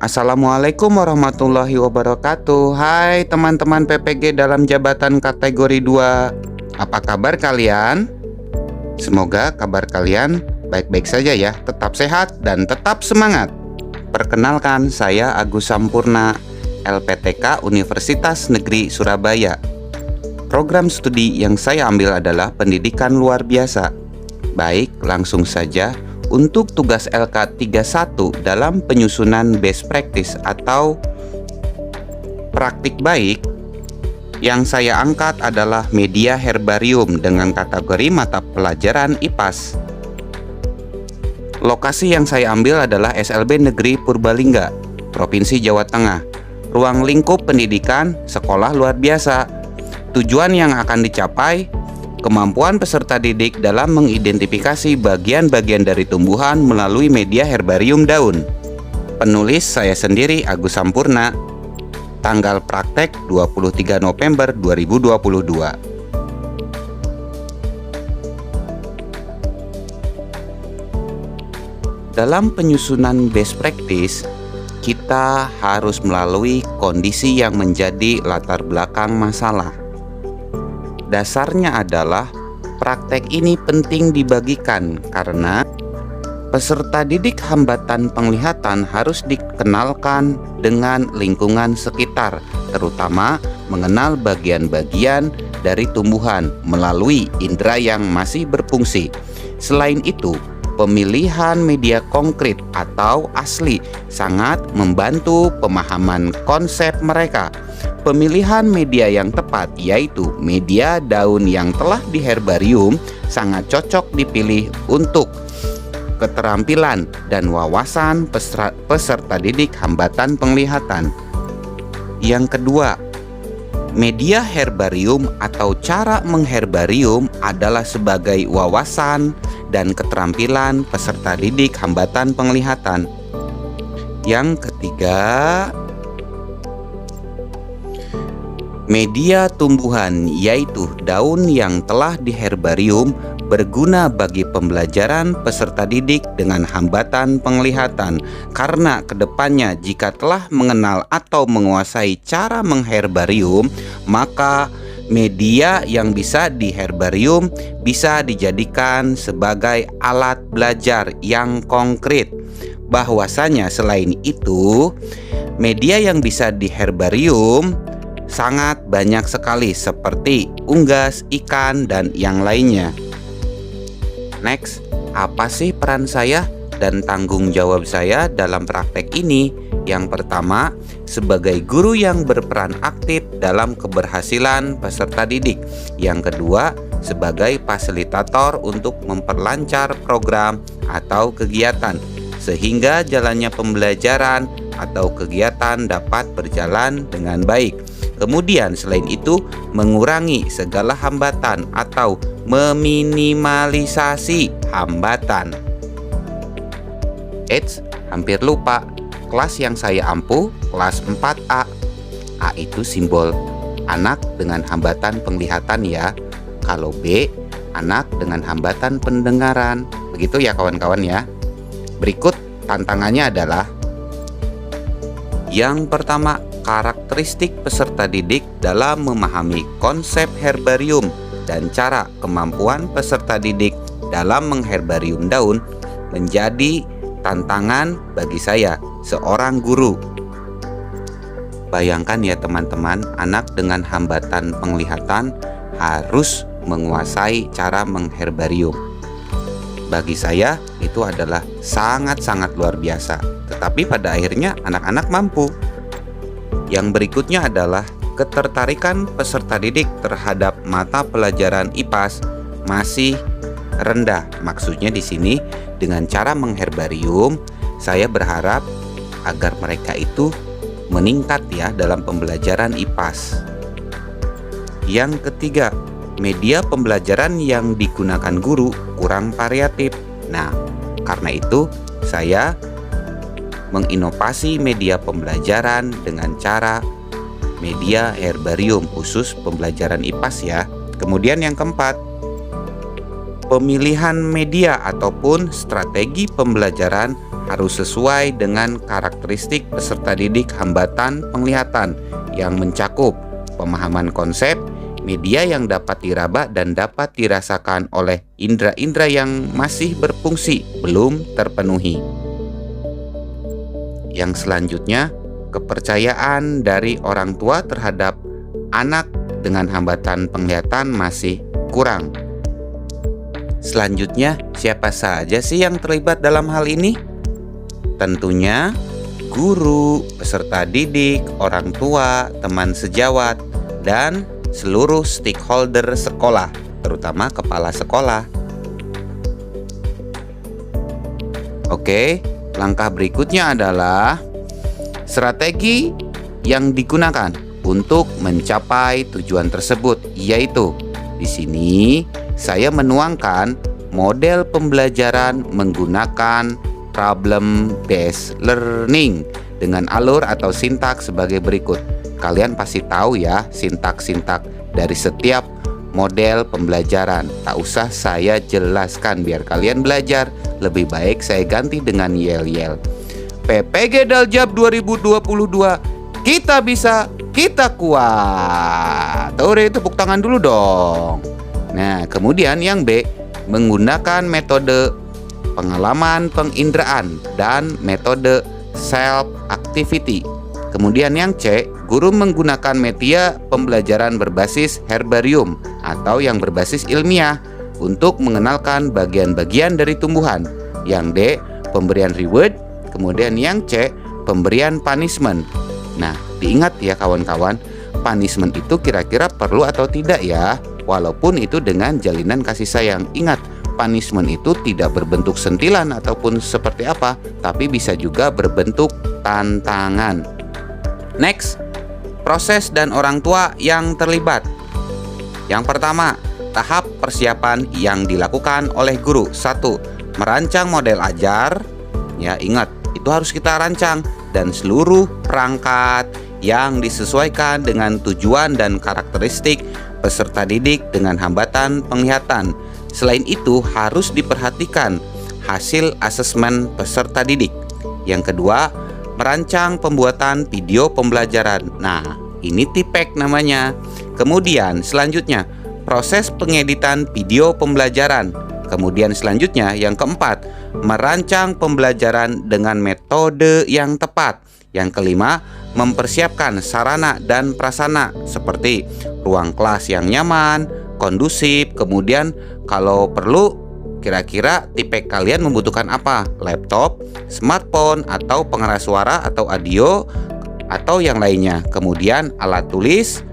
Assalamualaikum warahmatullahi wabarakatuh. Hai teman-teman PPG dalam jabatan kategori 2. Apa kabar kalian? Semoga kabar kalian baik-baik saja ya. Tetap sehat dan tetap semangat. Perkenalkan, saya Agus Sampurna, LPTK Universitas Negeri Surabaya. Program studi yang saya ambil adalah pendidikan luar biasa. Baik, langsung saja. Untuk tugas LK31 dalam penyusunan best practice atau praktik baik, yang saya angkat adalah media herbarium dengan kategori mata pelajaran IPAS. Lokasi yang saya ambil adalah SLB Negeri Purbalingga, Provinsi Jawa Tengah. Ruang lingkup pendidikan sekolah luar biasa. Tujuan yang akan dicapai: kemampuan peserta didik dalam mengidentifikasi bagian-bagian dari tumbuhan melalui media herbarium daun. Penulis saya sendiri, Agus Sampurna. Tanggal praktek 23 November 2022. Dalam penyusunan best practice, kita harus melalui kondisi yang menjadi latar belakang masalah. Dasarnya adalah praktek ini penting dibagikan karena peserta didik hambatan penglihatan harus dikenalkan dengan lingkungan sekitar, terutama mengenal bagian-bagian dari tumbuhan melalui indera yang masih berfungsi. Selain itu, pemilihan media konkret atau asli sangat membantu pemahaman konsep mereka. Pemilihan media yang tepat, yaitu media daun yang telah di herbarium, sangat cocok dipilih untuk keterampilan dan wawasan peserta didik hambatan penglihatan. Yang kedua, media herbarium atau cara mengherbarium adalah sebagai wawasan dan keterampilan peserta didik hambatan penglihatan. Yang ketiga, media tumbuhan yaitu daun yang telah di herbarium berguna bagi pembelajaran peserta didik dengan hambatan penglihatan, karena kedepannya jika telah mengenal atau menguasai cara mengherbarium, maka media yang bisa di herbarium bisa dijadikan sebagai alat belajar yang konkret. Bahwasanya selain itu, media yang bisa di herbarium sangat banyak sekali, seperti unggas, ikan, dan yang lainnya. Next, apa sih peran saya dan tanggung jawab saya dalam praktek ini? Yang pertama, sebagai guru yang berperan aktif dalam keberhasilan peserta didik. Yang kedua, sebagai fasilitator untuk memperlancar program atau kegiatan, sehingga jalannya pembelajaran atau kegiatan dapat berjalan dengan baik. Kemudian selain itu, mengurangi segala hambatan atau meminimalisasi hambatan. Eits, hampir lupa. Kelas yang saya ampuh, kelas 4A. A itu simbol anak dengan hambatan penglihatan ya. Kalau B, anak dengan hambatan pendengaran. Begitu ya kawan-kawan ya. Berikut tantangannya adalah: yang pertama, karakteristik peserta didik dalam memahami konsep herbarium dan cara kemampuan peserta didik dalam mengherbarium daun menjadi tantangan bagi saya, seorang guru. Bayangkan ya teman-teman, anak dengan hambatan penglihatan harus menguasai cara mengherbarium. Bagi saya itu adalah sangat-sangat luar biasa. Tetapi pada akhirnya anak-anak mampu. Yang berikutnya adalah ketertarikan peserta didik terhadap mata pelajaran IPAS masih rendah. Maksudnya di sini dengan cara mengherbarium, saya berharap agar mereka itu meningkat ya dalam pembelajaran IPAS. Yang ketiga, media pembelajaran yang digunakan guru kurang variatif. Nah, karena itu saya menginovasi media pembelajaran dengan cara media herbarium khusus pembelajaran IPAS ya. Kemudian yang keempat, Pemilihan media ataupun strategi pembelajaran harus sesuai dengan karakteristik peserta didik hambatan penglihatan yang mencakup pemahaman konsep, media yang dapat diraba dan dapat dirasakan oleh indera-indera yang masih berfungsi belum terpenuhi. Yang selanjutnya, kepercayaan dari orang tua terhadap anak dengan hambatan penglihatan masih kurang. Selanjutnya, siapa saja sih yang terlibat dalam hal ini? Tentunya guru, peserta didik, orang tua, teman sejawat, dan seluruh stakeholder sekolah, terutama kepala sekolah. Oke, langkah berikutnya adalah strategi yang digunakan untuk mencapai tujuan tersebut, yaitu di sini saya menuangkan model pembelajaran menggunakan problem based learning dengan alur atau sintaks sebagai berikut. Kalian pasti tahu ya sintaks-sintaks dari setiap model pembelajaran. Tak usah saya jelaskan biar kalian belajar. Lebih baik saya ganti dengan yel-yel. PPG Daljab 2022, kita bisa, kita kuat. Tuh deh, tepuk tangan dulu dong. Nah, kemudian yang B, menggunakan metode pengalaman penginderaan dan metode self activity. Kemudian yang C, guru menggunakan media pembelajaran berbasis herbarium atau yang berbasis ilmiah untuk mengenalkan bagian-bagian dari tumbuhan. Yang D, pemberian reward. Kemudian yang C, pemberian punishment. Nah, diingat ya kawan-kawan, punishment itu kira-kira perlu atau tidak ya? Walaupun itu dengan jalinan kasih sayang. Ingat, punishment itu tidak berbentuk sentilan ataupun seperti apa, tapi bisa juga berbentuk tantangan. Next, proses dan orang tua yang terlibat. Yang pertama, tahap persiapan yang dilakukan oleh guru. 1. Merancang model ajar. Ya, ingat, itu harus kita rancang dan seluruh perangkat yang disesuaikan dengan tujuan dan karakteristik peserta didik dengan hambatan penglihatan. Selain itu, harus diperhatikan hasil asesmen peserta didik. Yang kedua, merancang pembuatan video pembelajaran. Nah, ini TPEC namanya. Kemudian selanjutnya, proses pengeditan video pembelajaran. Kemudian selanjutnya, yang keempat, merancang pembelajaran dengan metode yang tepat. Yang kelima, mempersiapkan sarana dan prasarana seperti ruang kelas yang nyaman, kondusif. Kemudian kalau perlu, kira-kira tipe kalian membutuhkan apa? Laptop, smartphone, atau pengeras suara atau audio, atau yang lainnya. Kemudian alat tulis,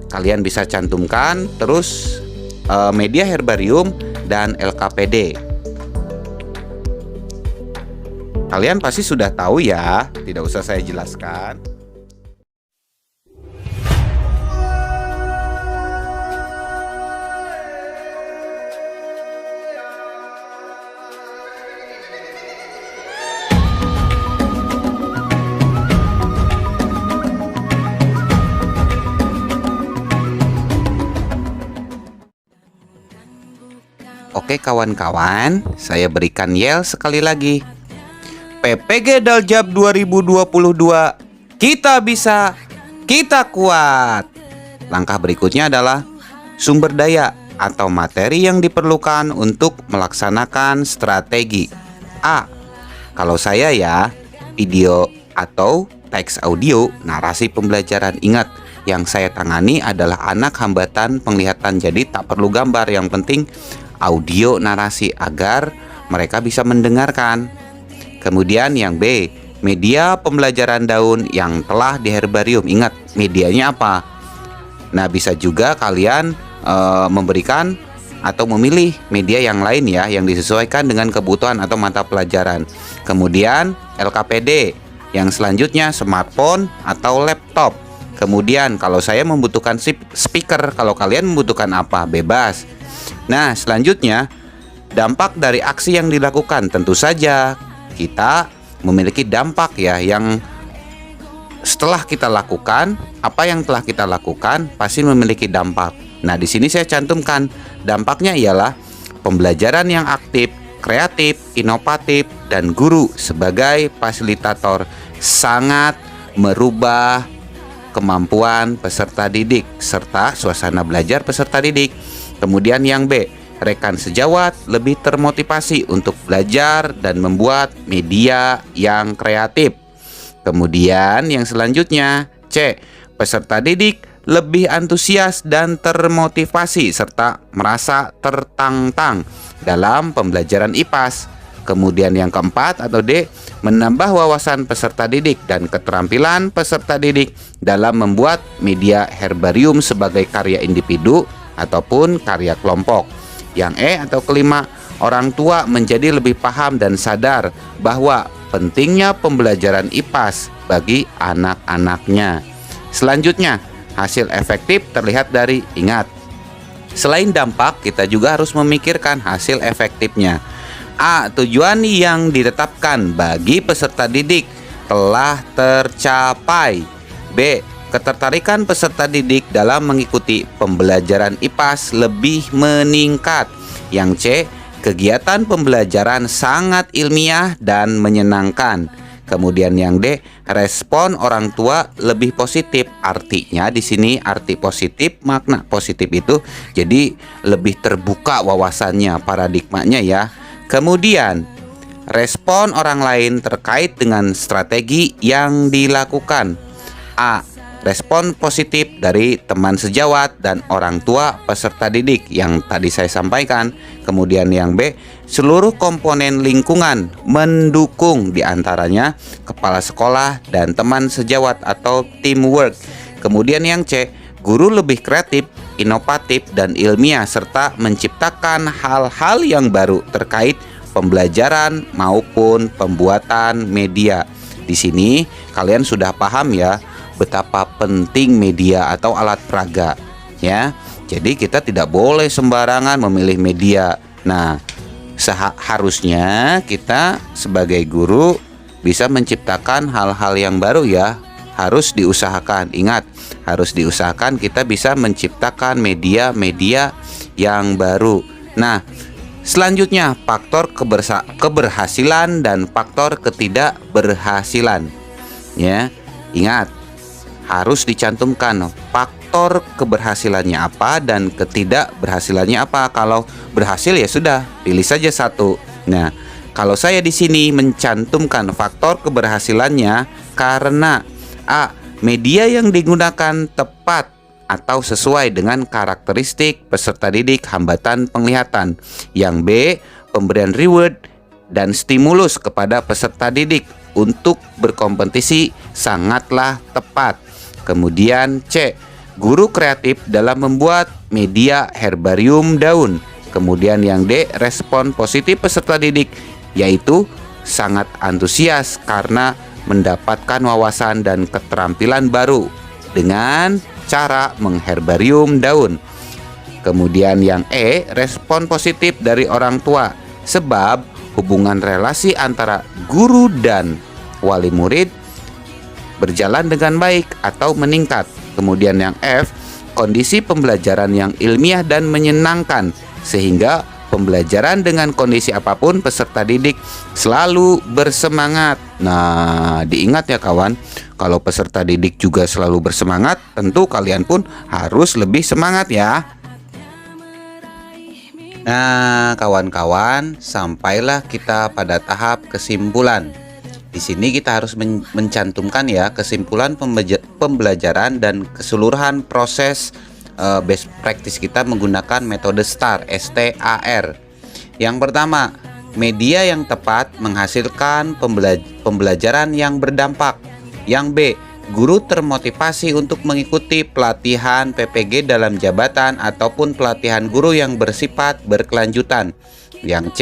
kalian bisa cantumkan. Terus media herbarium dan LKPD. Kalian pasti sudah tahu ya, tidak usah saya jelaskan. Oke kawan-kawan, saya berikan yel sekali lagi. PPG Daljab 2022, kita bisa, kita kuat. Langkah berikutnya adalah sumber daya atau materi yang diperlukan untuk melaksanakan strategi. A. Kalau saya ya, video atau teks audio narasi pembelajaran. Ingat, yang saya tangani adalah anak hambatan penglihatan, jadi tak perlu gambar, yang penting audio narasi agar mereka bisa mendengarkan. Kemudian yang B, media pembelajaran daun yang telah di herbarium. Ingat, medianya apa? Nah, bisa juga kalian memberikan atau memilih media yang lain ya, yang disesuaikan dengan kebutuhan atau mata pelajaran. Kemudian LKPD, yang selanjutnya smartphone atau laptop. Kemudian kalau saya membutuhkan speaker, kalau kalian membutuhkan apa, bebas. Nah, selanjutnya dampak dari aksi yang dilakukan. Tentu saja kita memiliki dampak ya, yang setelah kita lakukan, apa yang telah kita lakukan pasti memiliki dampak. Nah, di sini saya cantumkan dampaknya ialah pembelajaran yang aktif, kreatif, inovatif, dan guru sebagai fasilitator sangat merubah kemampuan peserta didik serta suasana belajar peserta didik. Kemudian yang B, rekan sejawat lebih termotivasi untuk belajar dan membuat media yang kreatif. Kemudian yang selanjutnya C, peserta didik lebih antusias dan termotivasi serta merasa tertantang dalam pembelajaran IPAS. Kemudian yang keempat atau D, menambah wawasan peserta didik dan keterampilan peserta didik dalam membuat media herbarium sebagai karya individu ataupun karya kelompok. Yang E atau kelima, orang tua menjadi lebih paham dan sadar bahwa pentingnya pembelajaran IPAS bagi anak-anaknya. Selanjutnya, hasil efektif terlihat dari, ingat, selain dampak kita juga harus memikirkan hasil efektifnya. A, tujuan yang ditetapkan bagi peserta didik telah tercapai. B, ketertarikan peserta didik dalam mengikuti pembelajaran IPAS lebih meningkat. Yang C, kegiatan pembelajaran sangat ilmiah dan menyenangkan. Kemudian yang D, respon orang tua lebih positif. Artinya di sini arti positif, makna positif itu jadi lebih terbuka wawasannya, paradigmanya ya. Kemudian respon orang lain terkait dengan strategi yang dilakukan. A, respon positif dari teman sejawat dan orang tua peserta didik yang tadi saya sampaikan. Kemudian yang B, seluruh komponen lingkungan mendukung, diantaranya kepala sekolah dan teman sejawat atau teamwork. Kemudian yang C, guru lebih kreatif, inovatif, dan ilmiah serta menciptakan hal-hal yang baru terkait pembelajaran maupun pembuatan media. Di sini kalian sudah paham ya betapa penting media atau alat peraga ya. Jadi kita tidak boleh sembarangan memilih media. Nah, seharusnya kita sebagai guru bisa menciptakan hal-hal yang baru ya. Harus diusahakan. Ingat, harus diusahakan kita bisa menciptakan media-media yang baru. Nah, selanjutnya faktor keberhasilan dan faktor ketidakberhasilan. Ya, ingat, harus dicantumkan faktor keberhasilannya apa dan ketidakberhasilannya apa. Kalau berhasil ya sudah, pilih saja satu. Nah, kalau saya di sini mencantumkan faktor keberhasilannya karena A, media yang digunakan tepat atau sesuai dengan karakteristik peserta didik hambatan penglihatan. Yang B, pemberian reward dan stimulus kepada peserta didik untuk berkompetisi sangatlah tepat. Kemudian C, guru kreatif dalam membuat media herbarium daun. Kemudian yang D, respon positif peserta didik, yaitu sangat antusias karena mendapatkan wawasan dan keterampilan baru dengan cara mengherbarium daun. Kemudian yang E, respon positif dari orang tua, sebab hubungan relasi antara guru dan wali murid berjalan dengan baik atau meningkat. Kemudian yang F, kondisi pembelajaran yang ilmiah dan menyenangkan, sehingga pembelajaran dengan kondisi apapun peserta didik selalu bersemangat. Nah, diingat ya kawan, kalau peserta didik juga selalu bersemangat, tentu kalian pun harus lebih semangat ya. Nah, kawan-kawan, sampailah kita pada tahap kesimpulan. Di sini kita harus mencantumkan ya kesimpulan pembelajaran dan keseluruhan proses best practice kita menggunakan metode STAR, STAR. Yang pertama, media yang tepat menghasilkan pembelajaran yang berdampak. Yang B, guru termotivasi untuk mengikuti pelatihan PPG dalam jabatan ataupun pelatihan guru yang bersifat berkelanjutan. Yang C,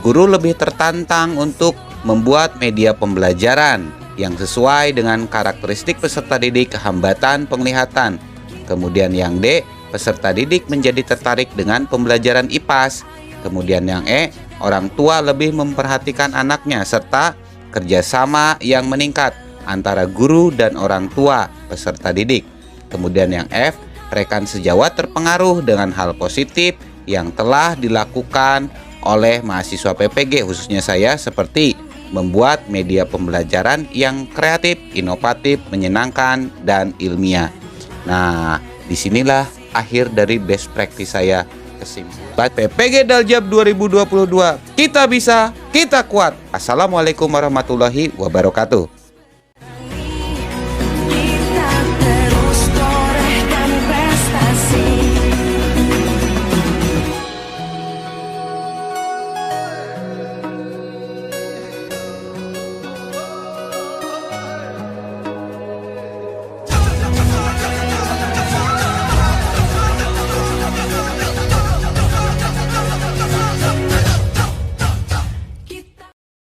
guru lebih tertantang untuk membuat media pembelajaran yang sesuai dengan karakteristik peserta didik hambatan penglihatan. Kemudian yang D, peserta didik menjadi tertarik dengan pembelajaran IPAS. Kemudian yang E, orang tua lebih memperhatikan anaknya serta kerjasama yang meningkat antara guru dan orang tua peserta didik. Kemudian yang F, rekan sejawat terpengaruh dengan hal positif yang telah dilakukan oleh mahasiswa PPG, khususnya saya, seperti membuat media pembelajaran yang kreatif, inovatif, menyenangkan, dan ilmiah. Nah, disinilah akhir dari best practice saya. Kesimpulan PPG Daljab 2022, kita bisa, kita kuat. Assalamualaikum warahmatullahi wabarakatuh.